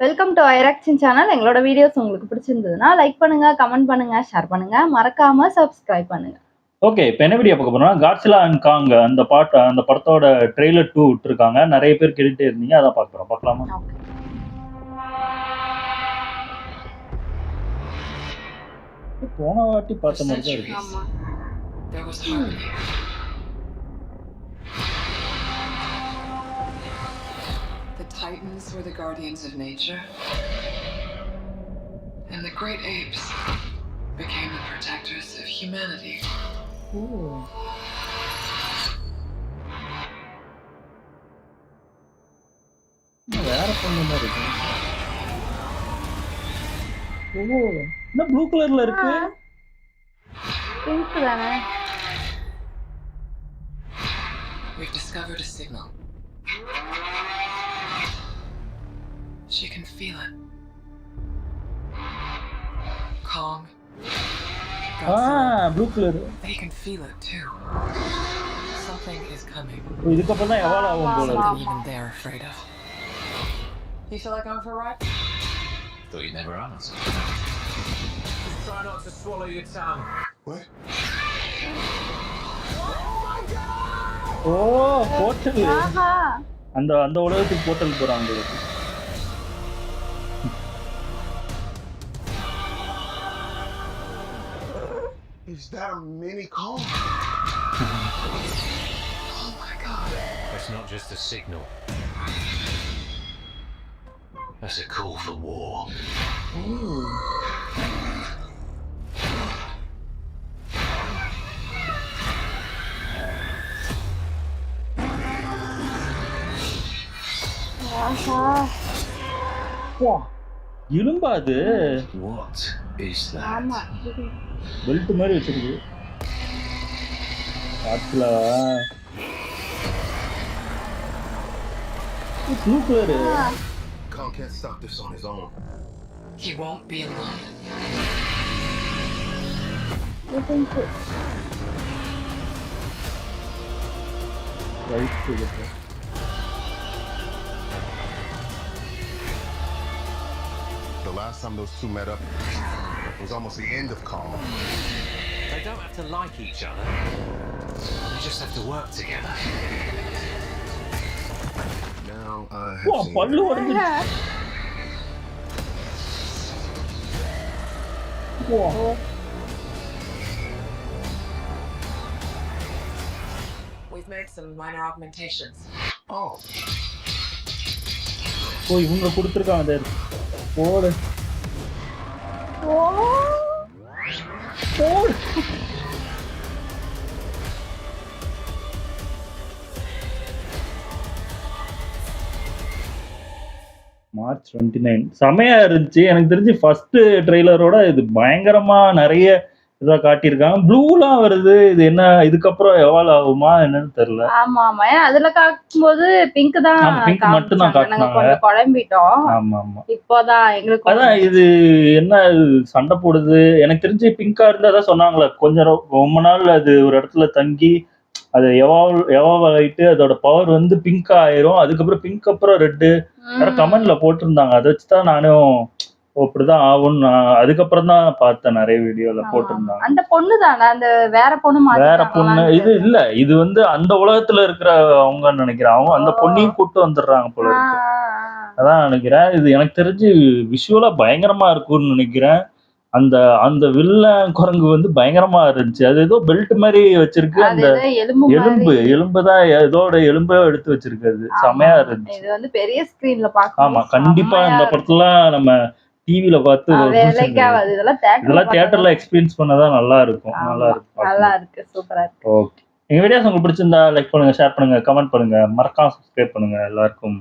Welcome to ஐராக்சின் channel. எங்களோட videos உங்களுக்கு பிடிச்சிருந்ததுன்னா லைக் பண்ணுங்க, கமெண்ட் பண்ணுங்க, ஷேர் பண்ணுங்க, மறக்காம சப்ஸ்கிரைப் பண்ணுங்க. ஓகே, இப்போ என்ன வீடியோ பார்க்க போறோம்னா காட்ஸிலா அண்ட் காங் அந்த படத்தோட ட்ரெய்லர் 2 விட்டுருக்காங்க. நிறைய பேர் கேட்டுட்டே இருந்தீங்க, அதான் பார்க்குறோம். பார்க்கலாமா? போன வாட்டி பார்த்த மாதிரி தான் இருக்கு. ஆமா. The Titans were the guardians of nature, and the great apes became the protectors of humanity. வேற பொண்ணு மாதிரி இருக்கு. என்ன ப்ளூ கலர்ல இருக்கு? பிங்க் தானே? We've discovered a signal. She can feel it. Kong, blue colour. they can feel it too. Something is coming. இதுக்கு அப்புறம் தான் எவால் ஆகும் போல இருக்கு. Something even they're afraid of. You feel like I'm for a ride? Thought you never asked. Try not to swallow your tongue. What? Oh, portal. ஆஹா. அந்த உலகத்துக்கு portal போறாங்க. Is that a mini Kong? Oh my god. That's not just a signal. That's a call for war. ஆஹா. வா, இரும்பா அது. What is that? ஆமா. Belt மாதிரி வச்சிருக்கு. காட்ல blue colour. Kong can't stop this on his own. He won't be alone. Pink. Right. The last time those two met up was almost the end of Kong. They don't have to like each other. They just have to work together. Now I வா, have seen பல்லு உடைஞ்சு. வா. We've made some minor augmentations. Oh, ஓ, இவங்க கொடுத்துருக்காங்க. போடு ஓ. போடு. March 29 செமையா இருந்துச்சு. எனக்கு தெரிஞ்சு ஃபர்ஸ்ட் ட்ரெய்லரோட இது பயங்கரமா நிறைய இதா காட்டியிருக்காங்க. ப்ளூலாம் வருது. இது என்ன இதுக்கப்புறம் எவால் ஆகுமா என்னன்னு தெரியல. ஆமா ஆமா. அதுல காக்கும்போது பிங்க் தான். பிங்க் மட்டும் தான் நாங்க காட்டினாங்க. கொஞ்சம் குழம்பிட்டோம். ஆமா ஆமா. இப்போதான் எங்களுக்கு அதான் இது என்ன சண்டை போடுது. எனக்கு தெரிஞ்சு பிங்கா இருந்தா தான் சொன்னாங்களே, கொஞ்சம் ரொம்ப நாள் அது ஒரு இடத்துல தங்கி அது எவால்வ் ஆயிட்டு அதோட பவர் வந்து பிங்கா ஆயிரும். அதுக்கப்புறம் பிங்க் அப்புறம் ரெட்டு கமெண்ட்ல போட்டிருந்தாங்க. அதை வச்சுதான் நானும் அப்படிதான் ஆகும்னு அதுக்கப்புறம் தான் பார்த்தேன். நிறைய வீடியோல போட்டிருந்தாங்க. அந்த பொண்ணு தானே? அந்த வேற பொண்ணு வேற பொண்ணு இது இல்ல. இது வந்து அந்த உலகத்துல இருக்கிற அவங்க நினைக்கிறேன். அவங்க அந்த பொண்ணையும் கூட்டு வந்துடுறாங்க போல இருக்கு. அதான் நினைக்கிறேன். இது எனக்கு தெரிஞ்சு விஷுவலா பயங்கரமா இருக்கும்னு நினைக்கிறேன். அந்த அந்த வில்லன் குரங்கு வந்து பயங்கரமா இருந்துச்சு. அது ஏதோ பெல்ட் மாதிரி வச்சிருக்கு. அந்த எலும்பு தான் இதோட எலும்பை எடுத்து வச்சிருக்கிறது. செமையா இருந்துச்சு. இது வந்து பெரிய ஸ்கிரீன்ல பார்க்கணும். ஆமா, கண்டிப்பா இந்த படத்துல நம்ம டிவில பார்த்து இதெல்லாம் தியேட்டர்ல எக்ஸ்பீரியன்ஸ் பண்ணதான் நல்லா இருக்கும். நல்லா இருக்கு. சூப்பரா இருக்கு. ஓகே, எங்க வீடியோஸ் உங்களுக்கு பிடிச்சிருந்தா லைக் பண்ணுங்க, ஷேர் பண்ணுங்க, கமெண்ட் பண்ணுங்க, மறக்காம சப்ஸ்கிரைப் பண்ணுங்க. எல்லாருக்கும்